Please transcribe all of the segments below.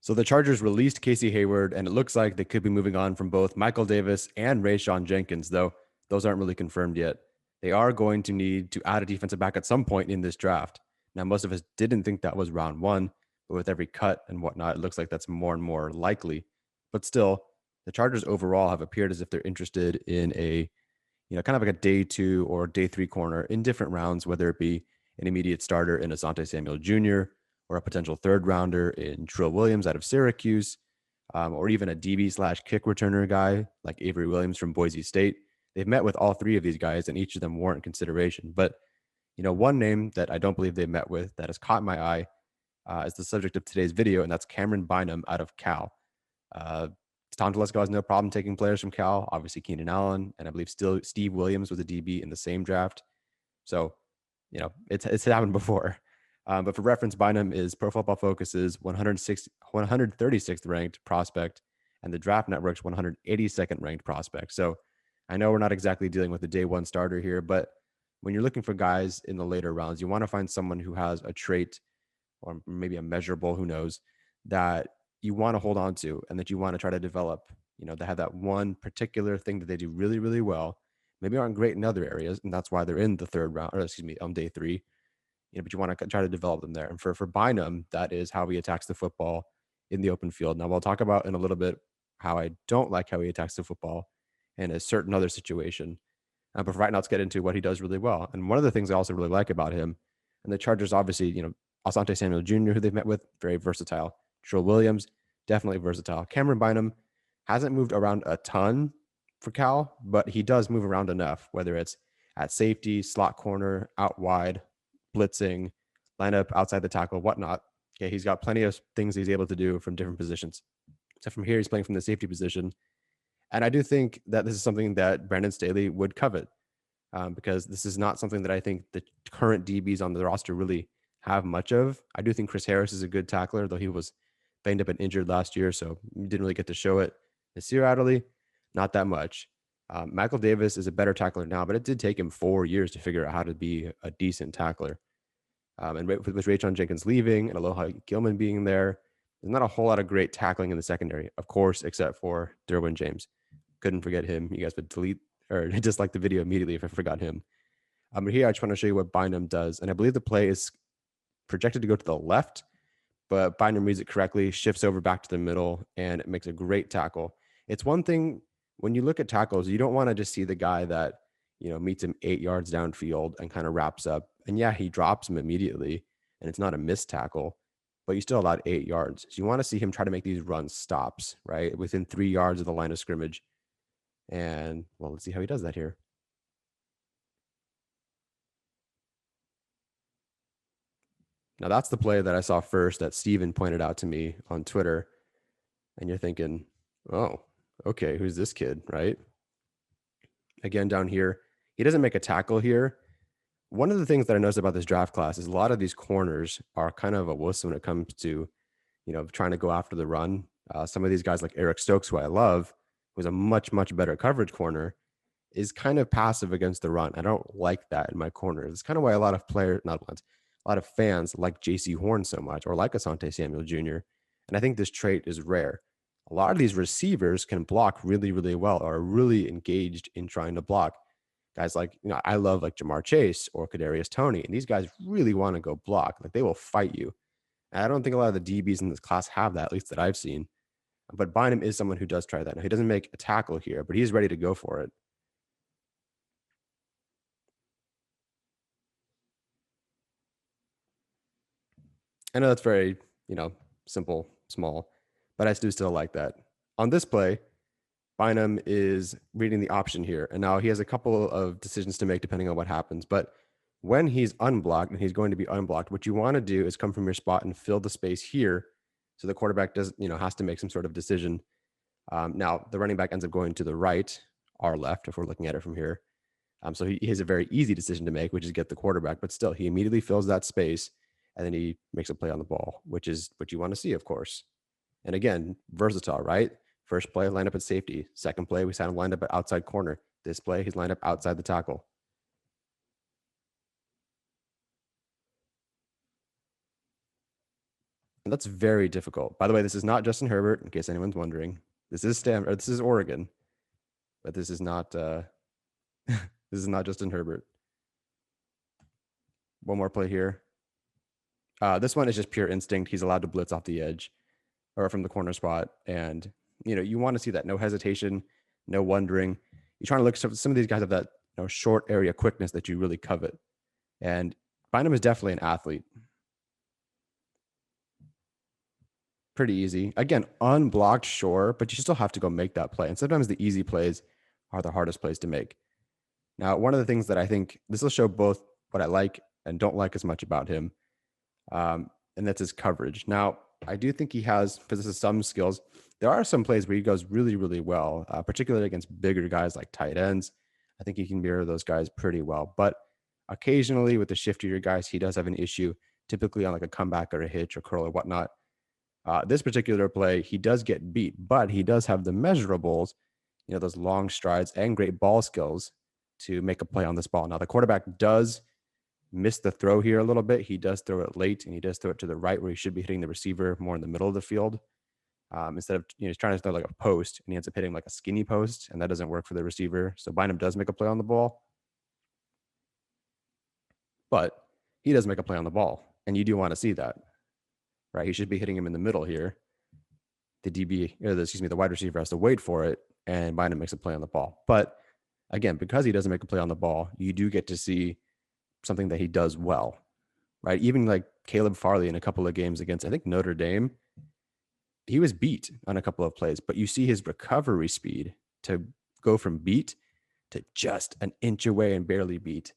So the Chargers released Casey Hayward, and it looks like they could be moving on from both Michael Davis and Rayshawn Jenkins, though those aren't really confirmed yet. They are going to need to add a defensive back at some point in this draft. Now, most of us didn't think that was round one, but with every cut and whatnot, it looks like that's more and more likely. But still, the Chargers overall have appeared as if they're interested in a, kind of like a day two or day three corner in different rounds, whether it be an immediate starter in Asante Samuel Jr. or a potential third rounder in Trill Williams out of Syracuse, or even a DB slash kick returner guy like Avery Williams from Boise State. They've met with all three of these guys, and each of them warrant consideration. But one name that I don't believe they met with that has caught my eye is the subject of today's video, and that's Camryn Bynum out of Cal. Tom Telesco has no problem taking players from Cal. Obviously, Keenan Allen, and I believe still Steve Williams was a DB in the same draft. So, it's happened before. But for reference, Bynum is Pro Football Focus's 136th ranked prospect, and the Draft Network's 182nd ranked prospect. So I know we're not exactly dealing with a day one starter here, but when you're looking for guys in the later rounds, you want to find someone who has a trait or maybe a measurable, who knows, that you want to hold on to and that you want to try to develop. They have that one particular thing that they do really, really well. Maybe aren't great in other areas, and that's why they're in the third round, or excuse me, on day three. But you want to try to develop them there. And for Bynum, that is how he attacks the football in the open field. Now, we'll talk about in a little bit how I don't like how he attacks the football in a certain other situation. But for right now, let's get into what he does really well. And one of the things I also really like about him, and the Chargers, obviously, Asante Samuel Jr., who they've met with, very versatile. Trill Williams, definitely versatile. Camryn Bynum hasn't moved around a ton for Cal, but he does move around enough, whether it's at safety, slot corner, out wide, blitzing, line up outside the tackle, whatnot. Okay, he's got plenty of things he's able to do from different positions. So from here, he's playing from the safety position. And I do think that this is something that Brandon Staley would covet, because this is not something that I think the current DBs on the roster really have much of. I do think Chris Harris is a good tackler, though he was banged up and injured last year, so didn't really get to show it. Nasir Adderley, not that much. Michael Davis is a better tackler now, but it did take him 4 years to figure out how to be a decent tackler. And with Rayshawn Jenkins leaving and Aloha Gilman being there, there's not a whole lot of great tackling in the secondary, of course, except for Derwin James. Couldn't forget him. You guys would delete or dislike the video immediately if I forgot him. But here I just want to show you what Bynum does. And I believe the play is projected to go to the left, but Bynum reads it correctly, shifts over back to the middle, and it makes a great tackle. It's one thing when you look at tackles, you don't want to just see the guy that, meets him 8 yards downfield and kind of wraps up. And yeah, he drops him immediately, and it's not a missed tackle, but you still allowed 8 yards. So you want to see him try to make these run stops, right? Within 3 yards of the line of scrimmage. And, well, let's see how he does that here. Now, that's the play that I saw first that Steven pointed out to me on Twitter. And you're thinking, oh, okay, who's this kid, right? Again, down here, he doesn't make a tackle here. One of the things that I noticed about this draft class is a lot of these corners are kind of a wuss when it comes to, trying to go after the run. Some of these guys like Eric Stokes, who I love, who's a much, much better coverage corner, is kind of passive against the run. I don't like that in my corner. It's kind of why a lot of a lot of fans like J.C. Horn so much, or like Asante Samuel Jr. And I think this trait is rare. A lot of these receivers can block really, really well, or are really engaged in trying to block. Guys like, I love like Jamar Chase or Kadarius Toney, and these guys really want to go block. Like, they will fight you. And I don't think a lot of the DBs in this class have that, at least that I've seen. But Bynum is someone who does try that. Now, he doesn't make a tackle here, but he's ready to go for it. I know that's very, simple, small, but I do still like that. On this play, Bynum is reading the option here. And now he has a couple of decisions to make depending on what happens. But when he's unblocked, and he's going to be unblocked, what you want to do is come from your spot and fill the space here. So the quarterback does, has to make some sort of decision. Now, the running back ends up going to the right, our left, if we're looking at it from here. So he has a very easy decision to make, which is get the quarterback. But still, he immediately fills that space, and then he makes a play on the ball, which is what you want to see, of course. And again, versatile, right? First play, lined up at safety. Second play, we had him lined up at outside corner. This play, he's lined up outside the tackle. And that's very difficult. By the way, this is not Justin Herbert, in case anyone's wondering. This is this is Oregon, but this is not this is not Justin Herbert. One more play here. This one is just pure instinct. He's allowed to blitz off the edge or from the corner spot. And, you want to see that. No hesitation, no wondering. You're trying to look, some of these guys have that short area quickness that you really covet. And Bynum is definitely an athlete. Pretty easy. Again, unblocked, sure, but you still have to go make that play. And sometimes the easy plays are the hardest plays to make. Now, one of the things that I think this will show both what I like and don't like as much about him, and that's his coverage. Now, I do think he possesses some skills. There are some plays where he goes really, really well, particularly against bigger guys like tight ends. I think he can mirror those guys pretty well. But occasionally with the shiftier guys, he does have an issue, typically on like a comeback or a hitch or curl or whatnot. This particular play, he does get beat, but he does have the measurables, those long strides and great ball skills to make a play on this ball. Now, the quarterback does miss the throw here a little bit. He does throw it late, and he does throw it to the right where he should be hitting the receiver more in the middle of the field. Instead of he's trying to throw like a post, and he ends up hitting like a skinny post, and that doesn't work for the receiver. So Bynum does make a play on the ball, but he does make a play on the ball, and you do want to see that, right? He should be hitting him in the middle here. The wide receiver has to wait for it, and Bynum makes a play on the ball. But again, because he doesn't make a play on the ball, you do get to see something that he does well, right? Even like Caleb Farley in a couple of games against, I think, Notre Dame, he was beat on a couple of plays, but you see his recovery speed to go from beat to just an inch away and barely beat.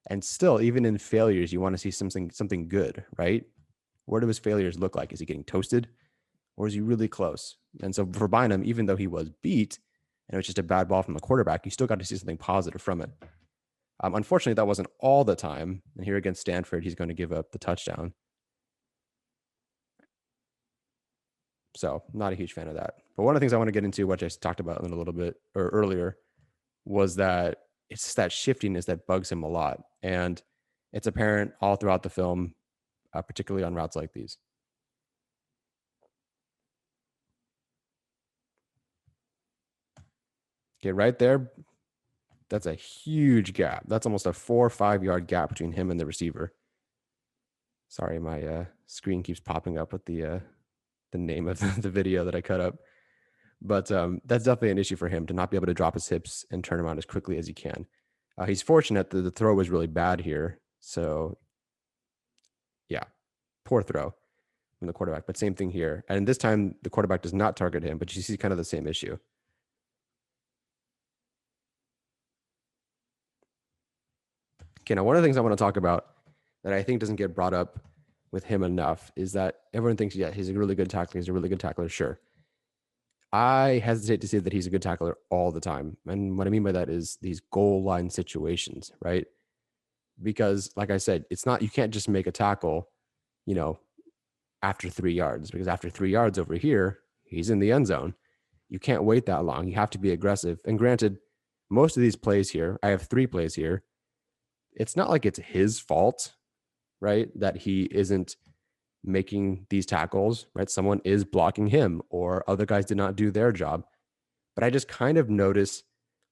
And still, even in failures, you want to see something good, right? What do his failures look like? Is he getting toasted, or is he really close? And so for Bynum, even though he was beat and it was just a bad ball from the quarterback, you still got to see something positive from it. Unfortunately, that wasn't all the time. And here against Stanford, he's going to give up the touchdown. So not a huge fan of that. But one of the things I want to get into, which I talked about in a little bit or earlier, was that it's that shiftiness that bugs him a lot. And it's apparent all throughout the film, particularly on routes like these. Okay, right there, that's a huge gap. That's almost a 4 or 5 yard gap between him and the receiver. Sorry, my screen keeps popping up with the name of the video that I cut up. But that's definitely an issue for him to not be able to drop his hips and turn around as quickly as he can. He's fortunate that the throw was really bad here. So, yeah, poor throw from the quarterback. But same thing here. And this time, the quarterback does not target him, but you see kind of the same issue. Okay, now one of the things I want to talk about that I think doesn't get brought up with him enough is that everyone thinks, yeah, he's a really good tackler. He's a really good tackler. Sure. I hesitate to say that he's a good tackler all the time. And what I mean by that is these goal line situations, right? Because like I said, you can't just make a tackle, after 3 yards, because after 3 yards over here, he's in the end zone. You can't wait that long. You have to be aggressive. And granted, most of these plays here, I have 3 plays here. It's not like it's his fault, right? That he isn't making these tackles, right? Someone is blocking him or other guys did not do their job. But I just kind of notice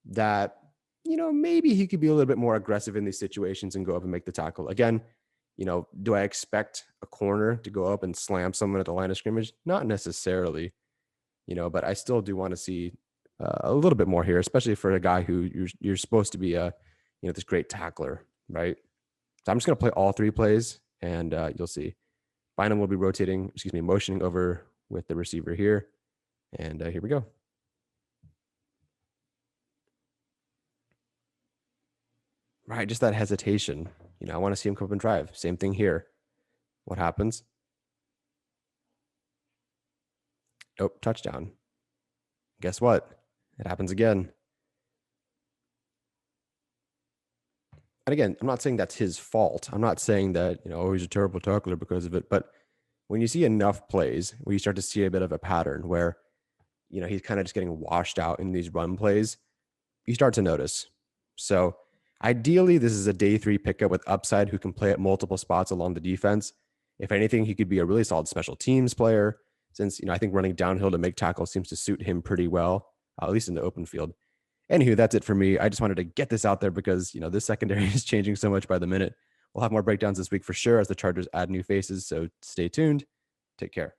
that, maybe he could be a little bit more aggressive in these situations and go up and make the tackle. Again, do I expect a corner to go up and slam someone at the line of scrimmage? Not necessarily, but I still do want to see a little bit more here, especially for a guy who you're supposed to be this great tackler, right? So I'm just going to play all 3 plays and you'll see. Bynum will be motioning over with the receiver here. And here we go. Right, just that hesitation. I want to see him come up and drive. Same thing here. What happens? Nope, touchdown. Guess what? It happens again. And again, I'm not saying that's his fault. I'm not saying that, he's a terrible tackler because of it. But when you see enough plays, where you start to see a bit of a pattern where, he's kind of just getting washed out in these run plays, you start to notice. So ideally, this is a day 3 pickup with upside who can play at multiple spots along the defense. If anything, he could be a really solid special teams player since, I think running downhill to make tackles seems to suit him pretty well, at least in the open field. Anywho, that's it for me. I just wanted to get this out there because, this secondary is changing so much by the minute. We'll have more breakdowns this week for sure as the Chargers add new faces. So stay tuned. Take care.